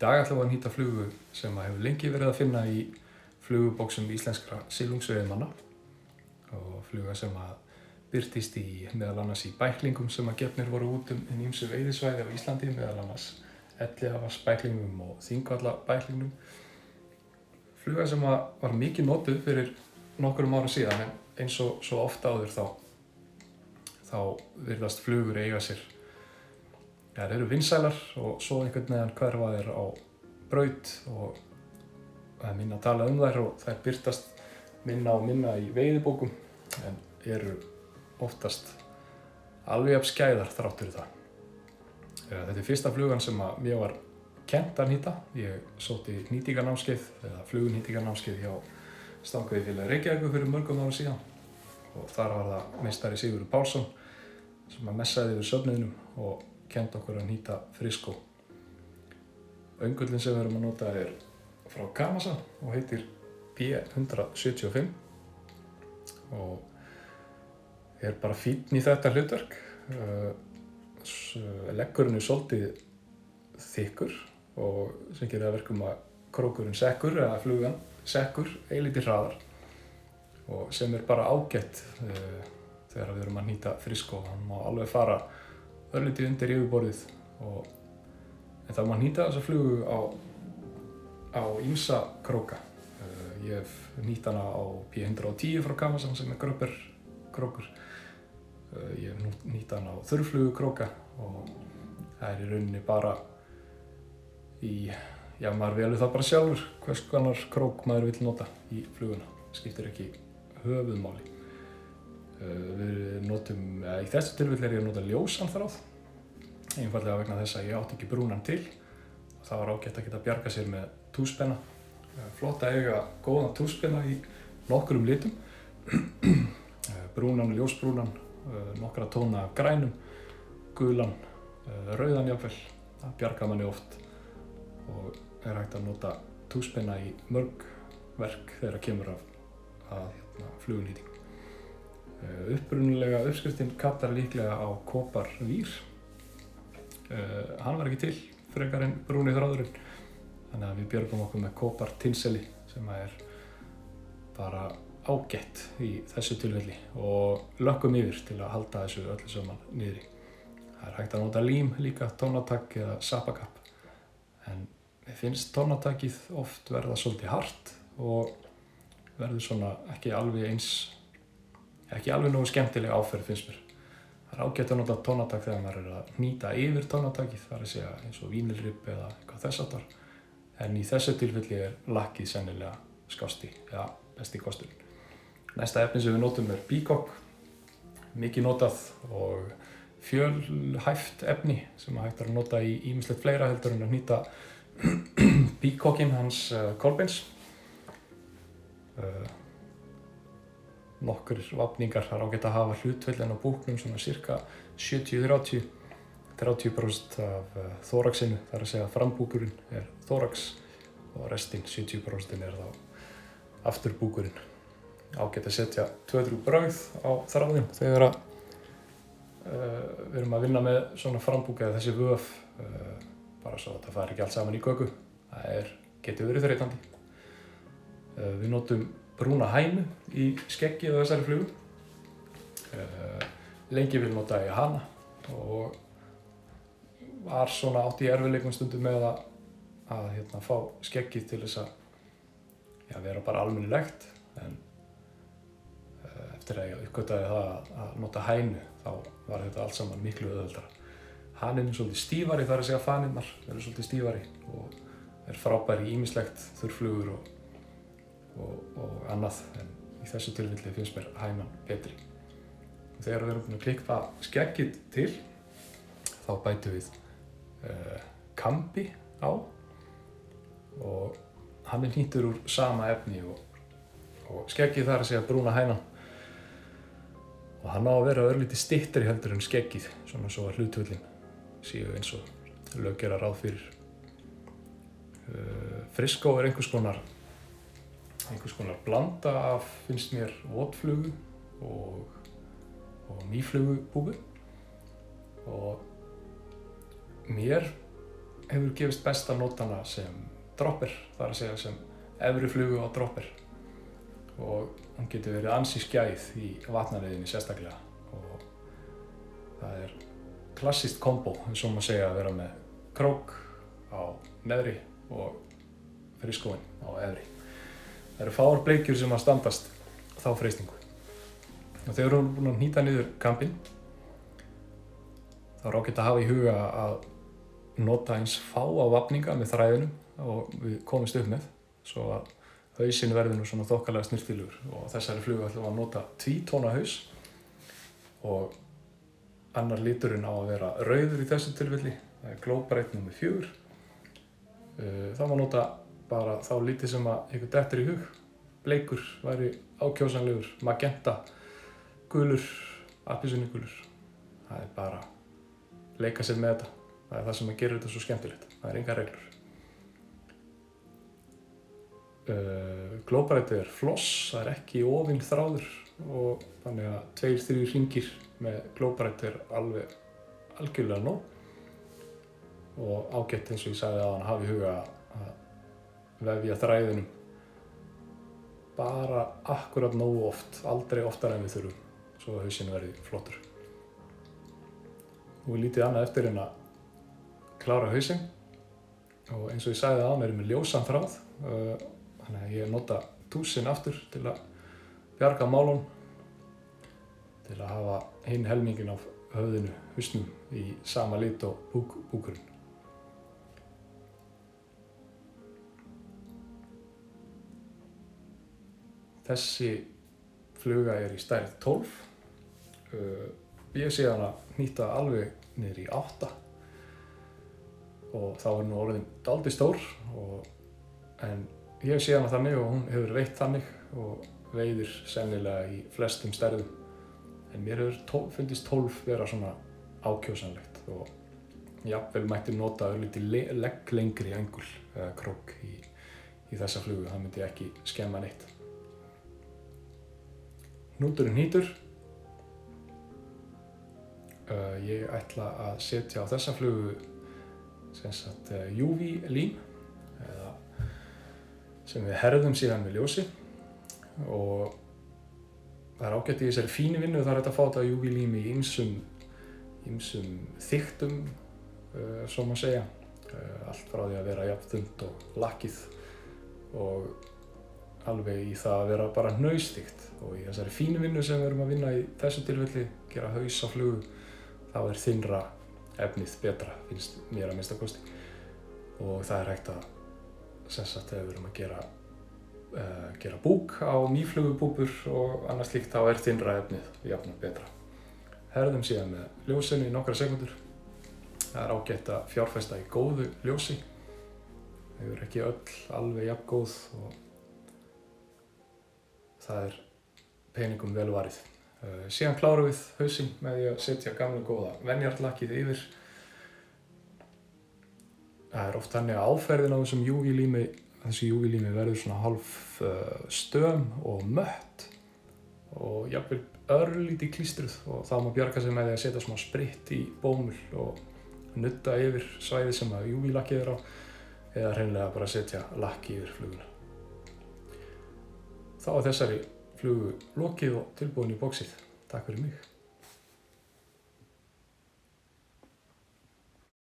dag ætlum við að nýta flugu sem hefur lengi verið að finna í flugubóksum íslenskra silungsveiðimanna og fluga sem birtist meðal annars í bæklingum sem gefnir voru út hin ýmsu veiðisvæði á Íslandi, meðal annars Elliðavatnsbæklingnum og Þingvallabæklingnum. Fluga sem var mikið notuð fyrir nokkrum árum síðan, en eins og svo ofta áður þá virðast flugur eiga sér. Þær eru vinsælar og svo einhvern veginn hverfa þær á braut og það er minna að tala þær og þær birtast minna og minna í veiðibókum en eru oftast alveg jafn skæðar þrátt fyrir það. Þetta er fyrsta flugan sem mér var kennt að nýta. Ég sótti nýtingarnámskeið eða flugnýtingarnámskeið hjá Stangveiðifélagi Reykjavíkur fyrir mörgum árum síðan og þar var það meistari Sigurður Pálsson sem messaði yfir söfnuðinum og kenndi okkur að nýta friskó. Öngullin sem við erum að nota er frá Kamasa og heitir P175 og er bara fínn í þetta hlutverk. Leggurinn er svolítið þykkur og sem gerir að verkum að krókurinn sekkur eða flugan sekkur eilítið hraðar og sem er bara ágætt þegar við erum að nýta friskó. Hann má alveg fara örlítið undir yfirborðið en þá má nýta þessa flugu á ýmsa króka. Ég hef nýtt hana á P110 frá Kamasa sem er gröpper krókur. Ég hef nýtt hana á þurrflugukróka og það er í rauninni bara maður velur það bara sjálfur hvers konar krók maður vill nota í fluguna. Skiptir ekki höfuðmáli. Við notum, í þessu tilfelli er ég að nota ljósan þráð, einfaldlega vegna þess að ég átti ekki brúnan til og það var ágætt að geta bjargað sér með túspenna. Flott að eiga góðan túspenna í nokkrum litum, brúnan, ljósbrúnan, nokkra tóna af grænum, gulan, rauðan jafnvel, það bjargar manni oft og er hægt að nota túspenna í mörg verk þegar kemur að flugunýtingu. Upprunalega uppskriftin kallar líklega á koparvír. Hann var ekki til frekar en brúni þráðurinn, þannig að við björgum okkur með kopartinseli sem er bara ágætt í þessu tilfelli og lökkum yfir til að halda þessu öllu saman niðri. Það er hægt að nota lím líka, tónatak eða sapakapp, en mér finnst tónatakið oft verða svolítið hart og verður svona ekki alveg nógu skemmtileg áferð finnst mér. Það er ágætt að nota tónatak þegar maður er að hnýta yfir tónatakið, það er að segja eins og vínilribb eða eitthvað þess háttar. En í þessu tilfelli er lakkið sennilega skásti, eða besti kosturinn. Næsta efni sem við notum er bíkokk, mikið notað og fjölhæft efni sem hægt er að nota í ýmislegt fleira heldur en að hnýta bíkokkinn hans Kolbeins. Nokkur vafningar, það er ágætt að hafa hlutföllin á búknum svona cirka 70-30, 30% af þóraxinu, það er að segja frambúkurinn er þórax og restin 70% er þá afturbúkurinn. Ágætt að setja 2-3 bragð á þráðinn þegar við erum að vinna með svona frambúk eða þessi vöf, bara svo að það fari ekki allt saman í köku. Það getur verið þreytandi. Við notum brúna hænu í skeggið á þessari flugu. Lengi vil nota ég hana og var svona átti í erfiðleikum stundum með að fá skeggið til þess að vera bara almennilegt, en eftir að ég uppgötaði það að nota hænu þá var þetta allt saman miklu auðveldara. Haninn er svolítið stífari, það er að segja fanirnar eru svolítið stífari og er frábær í ýmislegt, þurrflugur og annað, en í þessu tilfelli finnst mér hænan betri. Þegar við erum búin að klippa skeggið til þá bætum við kambi á og hann er hnýttur úr sama efni og skeggið það er að segja brúna hænan og hann á að vera örlítið styttri heldur en skeggið, svona svo að hlutvöllin séu eins og lög gera ráð fyrir. Friskó er einhvers konar blanda af, finnst mér, votflugu og mýflugubúku og mér hefur gefist best að nota hana sem dropper, þar að segja sem efri flugu á dropper, og hún getur verið ansi skæð í vatnaleiðinni sérstaklega, og það er klassískt kombo, eins og maður segja, að vera með krók á neðri og friskóin á efri. Það eru fáar bleikjur sem að standast þá freistingu. Og þegar við erum búin að hnýta niður kampinn, þá er ágætt að hafa í huga að nota eins fáa vafninga með þræðinum og við komumst upp með, svo að hausinn verður nú svona þokkalega snyrtilegur. Og þessari flugu ætlum við að nota tvítóna haus, og annar liturinn á að vera rauður í þessu tilfelli, það er Glow-Brite nr. 4. Það má nota bara þá lítið sem að ykkur dettur í hug. Bleikur væri ákjósanlegur, magenta, gulur, appelsínugulur. Það er bara leika sér með þetta. Það er það sem gerir þetta svo skemmtilegt. Það er engar reglur. Glow-Brite er floss, það er ekki ofinn þráður, og þannig að 2-3 hringir með Glow-Brite er alveg algjörlega nóg. Og ágætt, eins og ég sagði áðan, að hafa í huga að vefja þræðinum bara akkurat nógu oft, aldrei oftar en við þurfum, svo að hausinn verði flottur. Nú er lítið annað eftir en að klára hausinn, og eins og ég sagði áðan, erum við ljósan þráð, þannig að ég nota túsinn aftur til að bjarga málun, til að hafa hinn helminginn af höfðinu, hausnum, í sama lit og búkurinn. Þessi fluga er í stærð 12. Ég sé hana hnýta alveg niður í 8, og þá er nú orðin dálítið stór, en ég sé hana þannig og hún hefur veitt þannig og veiðir sennilega í flestum stærðum. En mér hefur fundist 12 vera svona ákjósanlegt, og jafnvel mætti nota örlítið legglengri öngul eða krók í þessa flugu, það myndi ekki skemma neitt. Hnúturinn hnýtur. Ég ætla að setja á þessa flugu UV-lím, sem við herðum síðan með ljósi, og það er ágætt í þessari fínu vinnu. Það er hægt að fá þetta UV-lím í ýmsum þyktum, svo má segja. Allt frá því að vera jafn þunnt og lakkið, og alveg í það að vera bara hnausþykkt. Og í þessari fínu vinnu sem við erum að vinna í þessu tilfelli, gera haus á flugu, þá er þynnra efnið betra, finnst mér að minnsta kosti. Og það er hægt að, þegar við erum að gera búk á mýflugubúbur og annað slíkt, þá er þynnra efnið jafnan betra. Herðum síðan með ljósinu í nokkra sekúndur. Það er ágætt að fjárfesta í góðu ljósi. Þau eru ekki öll alveg jafn góð, og það er peningum vel varið. Síðan klárum við hausinn með því að setja gamla góða venjarlakkið yfir. Það er oft þannig að áferðin á þessu UV-lími verður svona hálf stöm og mött, og jafnvel örlítið klístruð, og þá má bjarga sig með því að setja smá spritt í bómull og nudda yfir svæðið sem að UV-lakkið er á, eða hreinlega bara setja lakki yfir fluguna. Þá er þessari flugu lokið og tilbúin í boxið. Takk fyrir mig.